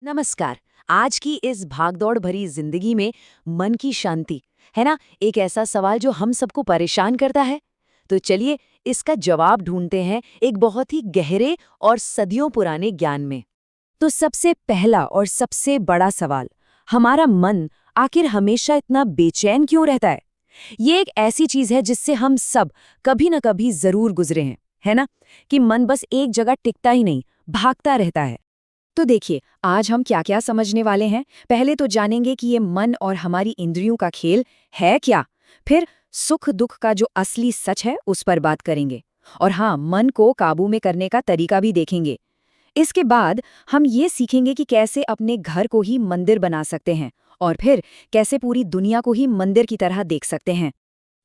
नमस्कार। आज की इस भागदौड़ भरी जिंदगी में मन की शांति है ना, एक ऐसा सवाल जो हम सबको परेशान करता है। तो चलिए इसका जवाब ढूंढते हैं एक बहुत ही गहरे और सदियों पुराने ज्ञान में। तो सबसे पहला और सबसे बड़ा सवाल, हमारा मन आखिर हमेशा इतना बेचैन क्यों रहता है? ये एक ऐसी चीज है जिससे हम सब कभी न कभी जरूर गुजरे हैं, है ना? कि मन बस एक जगह टिकता ही नहीं, भागता रहता है। तो देखिए, आज हम क्या क्या समझने वाले हैं। पहले तो जानेंगे कि ये मन और हमारी इंद्रियों का खेल है क्या। फिर सुख दुख का जो असली सच है उस पर बात करेंगे। और हाँ, मन को काबू में करने का तरीका भी देखेंगे। इसके बाद हम ये सीखेंगे कि कैसे अपने घर को ही मंदिर बना सकते हैं और फिर कैसे पूरी दुनिया को ही मंदिर की तरह देख सकते हैं।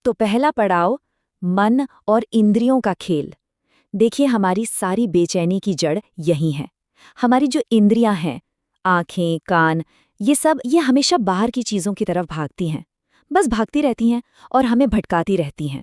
तो पहला पड़ाव, मन और इंद्रियों का खेल। देखिए, हमारी सारी बेचैनी की जड़ यही है। हमारी जो इंद्रियां हैं, आंखें, कान, ये हमेशा बाहर की चीजों की तरफ भागती हैं। बस भागती रहती हैं और हमें भटकाती रहती हैं।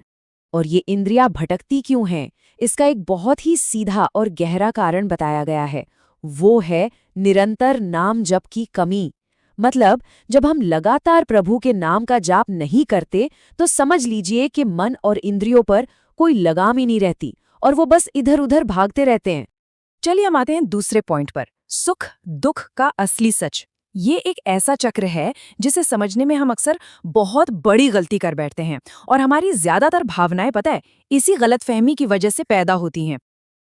और ये इंद्रियां भटकती क्यों हैं? इसका एक बहुत ही सीधा और गहरा कारण बताया गया है। वो है निरंतर नाम जप की कमी। मतलब, जब हम लगातार प्रभु के नाम का जाप नहीं करते तो समझ लीजिए कि मन और इंद्रियों पर कोई लगाम ही नहीं रहती और वो बस इधर उधर भागते रहते हैं। चलिए हम आते हैं दूसरे पॉइंट पर, सुख दुख का असली सच। ये एक ऐसा चक्र है जिसे समझने में हम अक्सर बहुत बड़ी गलती कर बैठते हैं और हमारी ज्यादातर भावनाएं, पता है, इसी गलतफहमी की वजह से पैदा होती हैं।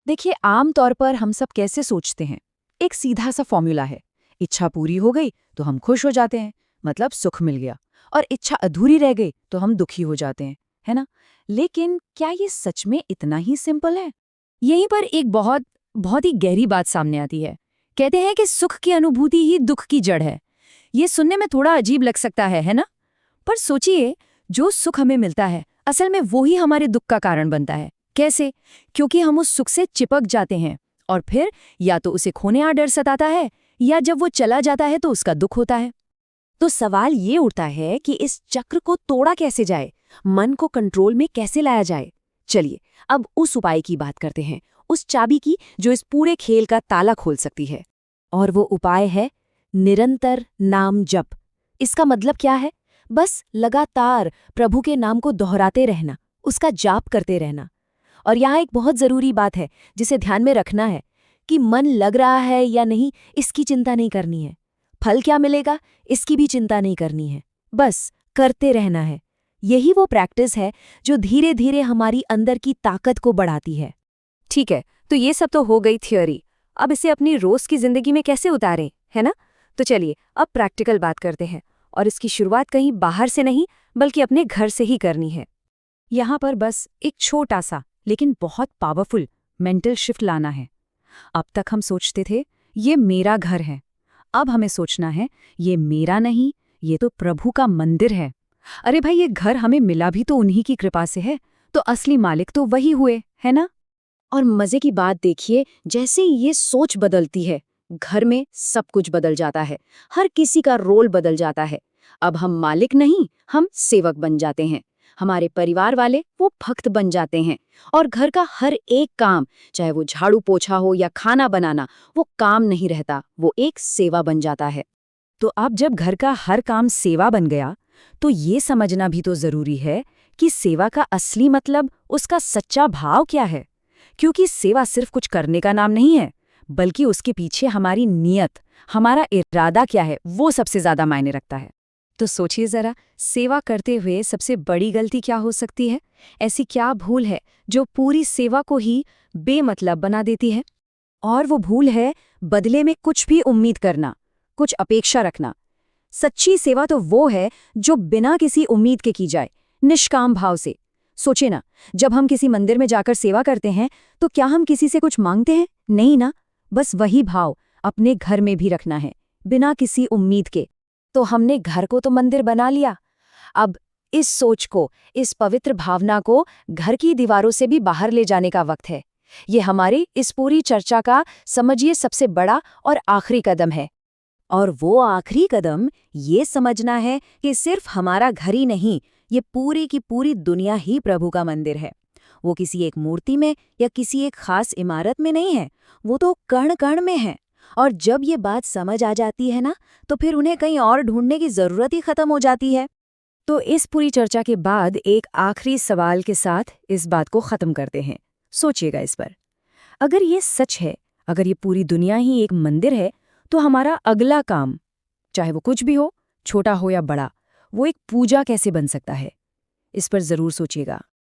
देखिए, आम तौर पर हम सब कैसे सोचते हैं, एक सीधा सा फॉर्मूला है। इच्छा पूरी हो गई तो हम खुश हो जाते हैं, मतलब सुख मिल गया। और इच्छा अधूरी रह गई तो हम दुखी हो जाते हैं, है ना? लेकिन क्या ये सच में इतना ही सिंपल है? यहीं पर एक बहुत बहुत ही गहरी बात सामने आती है। कहते हैं कि सुख की अनुभूति ही दुख की जड़ है। ये सुनने में थोड़ा अजीब लग सकता है ना? पर सोचिए, जो सुख हमें मिलता है असल में वो ही हमारे दुख का कारण बनता है। कैसे? क्योंकि हम उस सुख से चिपक जाते हैं और फिर या तो उसे खोने का डर सताता है या जब वो चला जाता है तो उसका दुख होता है। तो सवाल ये उठता है कि इस चक्र को तोड़ा कैसे जाए, मन को कंट्रोल में कैसे लाया जाए। चलिए अब उस उपाय की बात करते हैं, उस चाबी की जो इस पूरे खेल का ताला खोल सकती है। और वो उपाय है निरंतर नाम जप। इसका मतलब क्या है? बस लगातार प्रभु के नाम को दोहराते रहना, उसका जाप करते रहना। और यहाँ एक बहुत जरूरी बात है जिसे ध्यान में रखना है कि मन लग रहा है या नहीं इसकी चिंता नहीं करनी है, फल क्या मिलेगा इसकी भी चिंता नहीं करनी है, बस करते रहना है। यही वो प्रैक्टिस है जो धीरे धीरे हमारी अंदर की ताकत को बढ़ाती है। ठीक है, तो ये सब तो हो गई थ्योरी। अब इसे अपनी रोज की जिंदगी में कैसे उतारें, है ना? तो चलिए अब प्रैक्टिकल बात करते हैं और इसकी शुरुआत कहीं बाहर से नहीं बल्कि अपने घर से ही करनी है। यहाँ पर बस एक छोटा सा लेकिन बहुत पावरफुल मेंटल शिफ्ट लाना है। अब तक हम सोचते थे ये मेरा घर है, अब हमें सोचना है ये मेरा नहीं, ये तो प्रभु का मंदिर है। अरे भाई, ये घर हमें मिला भी तो उन्हीं की कृपा से है, तो असली मालिक तो वही हुए, है ना? और मजे की बात देखिए, जैसे ही ये सोच बदलती है घर में सब कुछ बदल जाता है। हर किसी का रोल बदल जाता है। अब हम मालिक नहीं, हम सेवक बन जाते हैं। हमारे परिवार वाले वो भक्त बन जाते हैं और घर का हर एक काम, चाहे वो झाड़ू पोछा हो या खाना बनाना, वो काम नहीं रहता, वो एक सेवा बन जाता है। तो अब जब घर का हर काम सेवा बन गया तो ये समझना भी तो जरूरी है कि सेवा का असली मतलब, उसका सच्चा भाव क्या है। क्योंकि सेवा सिर्फ कुछ करने का नाम नहीं है, बल्कि उसके पीछे हमारी नीयत, हमारा इरादा क्या है, वो सबसे ज्यादा मायने रखता है। तो सोचिए जरा, सेवा करते हुए सबसे बड़ी गलती क्या हो सकती है? ऐसी क्या भूल है जो पूरी सेवा को ही बेमतलब बना देती है? और वो भूल है बदले में कुछ भी उम्मीद करना, कुछ अपेक्षा रखना। सच्ची सेवा तो वो है जो बिना किसी उम्मीद के की जाए, निष्काम भाव से। सोचे ना, जब हम किसी मंदिर में जाकर सेवा करते हैं तो क्या हम किसी से कुछ मांगते हैं? नहीं ना। बस वही भाव अपने घर में भी रखना है, बिना किसी उम्मीद के। तो हमने घर को तो मंदिर बना लिया। अब इस सोच को, इस पवित्र भावना को घर की दीवारों से भी बाहर ले जाने का वक्त है। ये हमारी इस पूरी चर्चा का, समझिए, सबसे बड़ा और आखिरी कदम है। और वो आखिरी कदम ये समझना है कि सिर्फ हमारा घर ही नहीं, ये पूरी की पूरी दुनिया ही प्रभु का मंदिर है। वो किसी एक मूर्ति में या किसी एक खास इमारत में नहीं है, वो तो कण कण में है। और जब ये बात समझ आ जाती है ना, तो फिर उन्हें कहीं और ढूंढने की ज़रूरत ही खत्म हो जाती है। तो इस पूरी चर्चा के बाद एक आखिरी सवाल के साथ इस बात को ख़त्म करते हैं। सोचिएगा इस पर। अगर ये सच है, अगर ये पूरी दुनिया ही एक मंदिर है, तो हमारा अगला काम, चाहे वो कुछ भी हो, छोटा हो या बड़ा, वो एक पूजा कैसे बन सकता है? इस पर ज़रूर सोचिएगा।